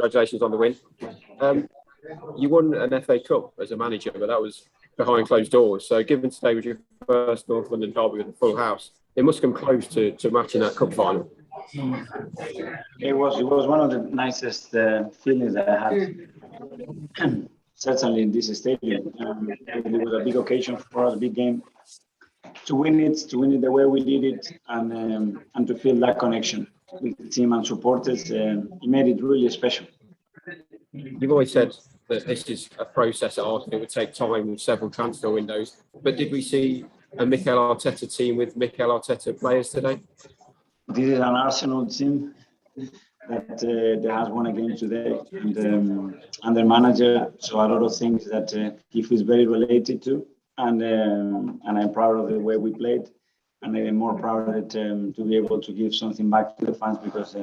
congratulations on the win. You won an FA Cup as a manager, but that was behind closed doors. So given today was your first North London derby with a full house, it must come close to matching that cup final. It was one of the nicest feelings that I had. Certainly in this stadium. It was a big occasion for us, a big game. To win it the way we did it, and to feel that connection with the team and supporters, it made it really special. You've always said that this is a process at Arsenal. It would take time with several transfer windows. But did we see a Mikel Arteta team with Mikel Arteta players today? This is an Arsenal team that has won a game today, and their manager. So a lot of things that he feels very related to, and I'm proud of the way we played, and I'm more proud of it to be able to give something back to the fans because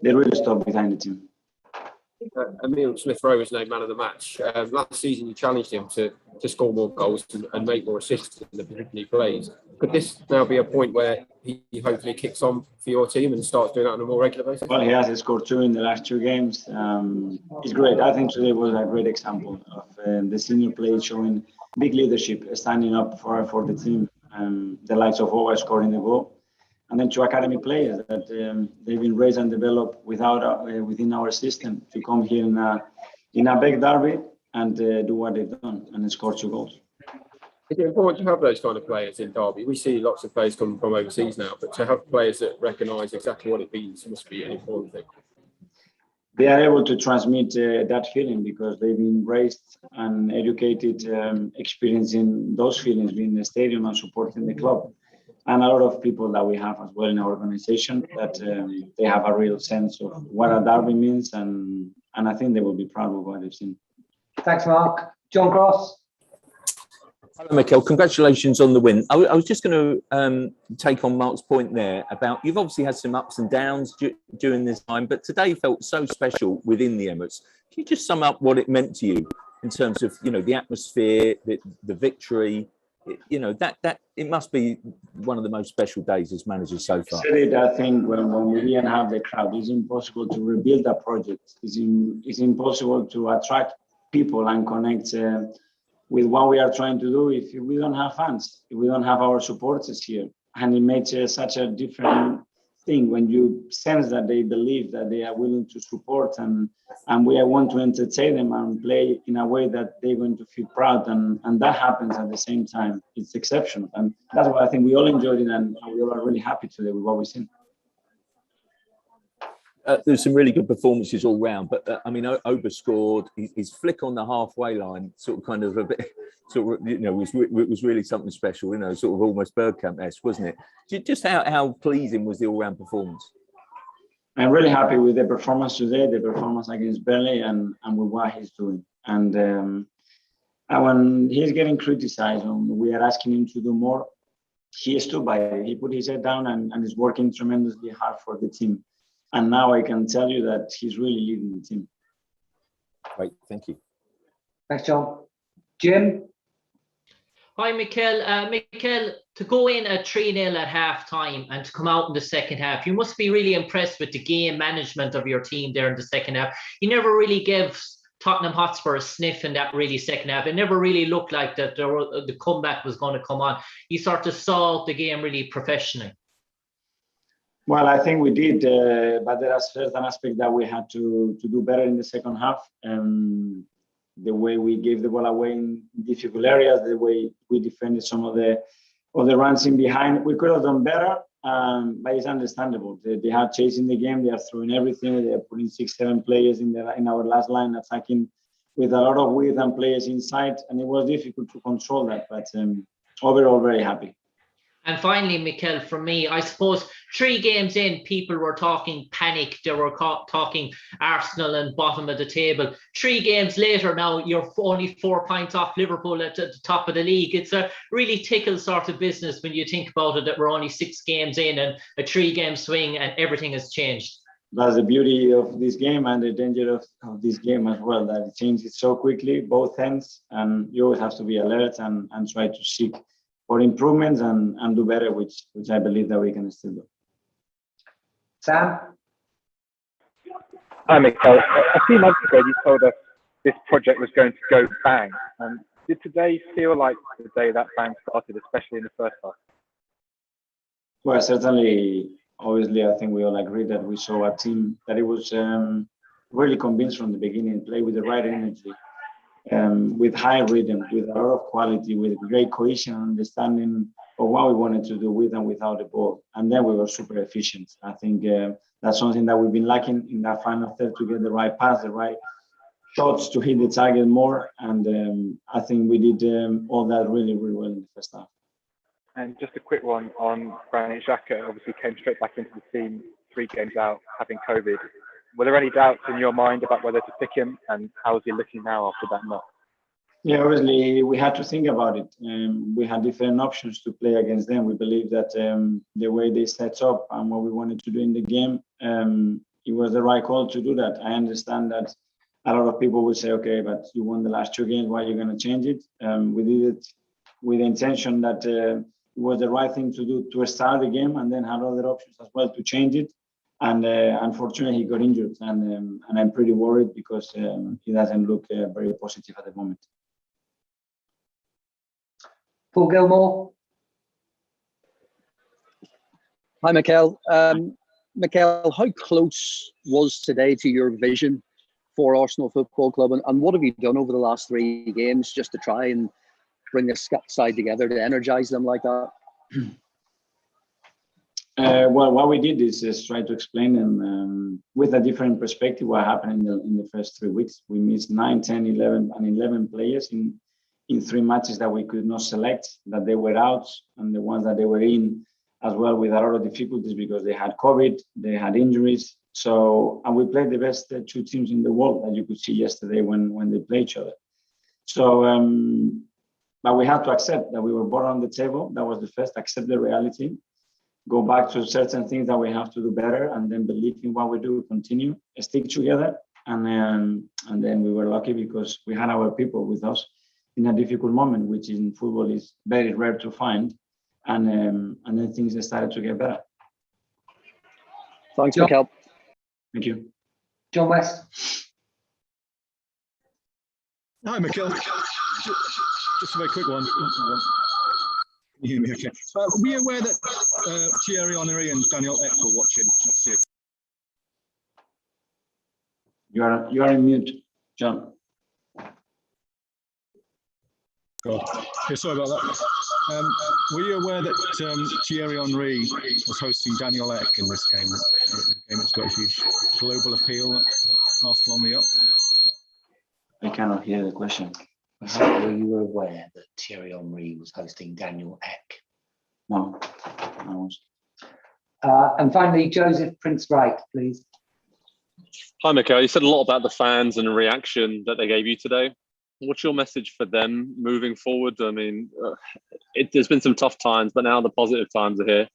they really stood behind the team. Emile Smith-Rowe was named man of the match. Last season, you challenged him to score more goals and make more assists in the position he plays. Could this now be a point where he hopefully kicks on for your team and starts doing that on a more regular basis? Well, he has scored 2 in the last 2 games. It's great. I think today was a great example of the senior players showing big leadership, standing up for the team. The likes of Rowe scoring the goal. And then 2 academy players that they've been raised and developed within our system to come here in a big derby and do what they've done and score 2 goals. Is it important to have those kind of players in derby? We see lots of players come from overseas now, but to have players that recognise exactly what it means must be an important thing. They are able to transmit that feeling because they've been raised and educated, experiencing those feelings, being in the stadium and supporting the club. And a lot of people that we have as well in our organization that they have a real sense of what a derby means, and I think they will be proud of what they've seen. Thanks, Mark. John Cross. Hello, Mikel. Congratulations on the win. I was just going to take on Mark's point there about you've obviously had some ups and downs during this time, but today felt so special within the Emirates. Can you just sum up what it meant to you in terms of the atmosphere, the victory? That it must be one of the most special days as manager so far. I think when we didn't have the crowd, it's impossible to rebuild a project. It's impossible to attract people and connect with what we are trying to do if we don't have fans, if we don't have our supporters here. And it makes such a different thing when you sense that they believe that they are willing to support and we want to entertain them and play in a way that they're going to feel proud, and that happens at the same time. It's exceptional, and that's why I think we all enjoyed it, and we all are really happy today with what we've seen. There's some really good performances all round, but Oba scored. His flick on the halfway line, sort of, kind of a bit, was really something special. Sort of almost Bergkamp-esque, wasn't it? Just how pleasing was the all-round performance? I'm really happy with the performance today, the performance against Burnley, and with what he's doing. And when he's getting criticized, we are asking him to do more. He stood by it. He put his head down and is working tremendously hard for the team. And now I can tell you that he's really leading the team. Great, thank you. Thanks, John. Jim? Hi, Mikel. Mikel, to go in at 3-0 at half-time and to come out in the second half, you must be really impressed with the game management of your team there in the second half. You never really gave Tottenham Hotspur a sniff in that really second half. It never really looked like that the comeback was going to come on. You sort of saw the game really professionally. Well, I think we did, but there are certain aspects that we had to do better in the second half. The way we gave the ball away in difficult areas, the way we defended some of the runs in behind, we could have done better, but it's understandable. They are chasing the game, they are throwing everything, they are putting 6-7 players in our last line, attacking with a lot of width and players inside, and it was difficult to control that, but overall very happy. And finally, Mikel, from me, I suppose 3 games in, people were talking panic. They were talking Arsenal and bottom of the table. 3 games later now, you're only 4 points off Liverpool at the top of the league. It's a really tickle sort of business when you think about it, that we're only 6 games in and a 3-game swing and everything has changed. That's the beauty of this game and the danger of this game as well, that it changes so quickly, both ends, and you always have to be alert and try to seek for improvements and do better, which I believe that we can still do. Sam? Hi, Mikel. A few months ago, you told us this project was going to go bang. Did today feel like the day that bang started, especially in the first half? Well, certainly, obviously, I think we all agree that we saw a team that it was really convinced from the beginning, play with the right energy, with high rhythm, with a lot of quality, with great cohesion and understanding of what we wanted to do with and without the ball. And then we were super efficient. I think that's something that we've been lacking in that final third, to get the right pass, the right shots to hit the target more. And I think we did all that really, really well in the first half. And just a quick one on Granit Xhaka, obviously came straight back into the team 3 games out, having COVID. Were there any doubts in your mind about whether to pick him, and how is he looking now after that knock? Yeah, obviously we had to think about it. We had different options to play against them. We believe that the way they set up and what we wanted to do in the game, it was the right call to do that. I understand that a lot of people will say, okay, but you won the last 2 games, why are you going to change it? We did it with the intention that it was the right thing to do to start the game, and then had other options as well to change it. And unfortunately, he got injured, and I'm pretty worried because he doesn't look very positive at the moment. Paul Gilmore. Hi, Mikel. Mikel, how close was today to your vision for Arsenal Football Club, and what have you done over the last 3 games just to try and bring this side together to energise them like that? Well, what we did is try to explain them with a different perspective what happened in the first 3 weeks. We missed 9, 10, 11 players in 3 matches that we could not select, that they were out, and the ones that they were in as well with a lot of difficulties because they had COVID, they had injuries. So, and we played the best 2 teams in the world, that you could see yesterday when they played each other. So, but we had to accept that we were bottom on the table. That was the first, accept the reality, go back to certain things that we have to do better, and then believe in what we do, continue, stick together. And then we were lucky because we had our people with us in a difficult moment, which in football is very rare to find. And then things started to get better. Thanks, Mikel. Thank you. John West. Hi, Mikel. Just a very quick one. Can you hear me okay? Were you aware that Thierry Henry and Daniel Ek were watching next year? You are in mute, John. God. Yeah, sorry about that. Were you aware that Thierry Henry was hosting Daniel Ek in this game? A game that's got a huge global appeal. Arsenal on the up. I cannot hear the question. Were you aware that Thierry Henry was hosting Daniel Ek? No, I was. And finally, Joseph Prince Wright, please. Hi, Mikel. You said a lot about the fans and the reaction that they gave you today. What's your message for them moving forward? I mean, there's been some tough times, but now the positive times are here.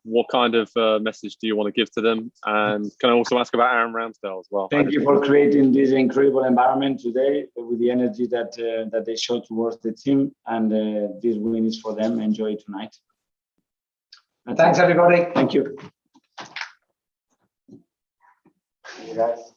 What kind of message do you want to give to them? And can I also ask about Aaron Ramsdale as well? Thank you for creating this incredible environment today with the energy that they showed towards the team. And this win is for them. Enjoy it tonight. Thanks, everybody. Thank you. See you guys.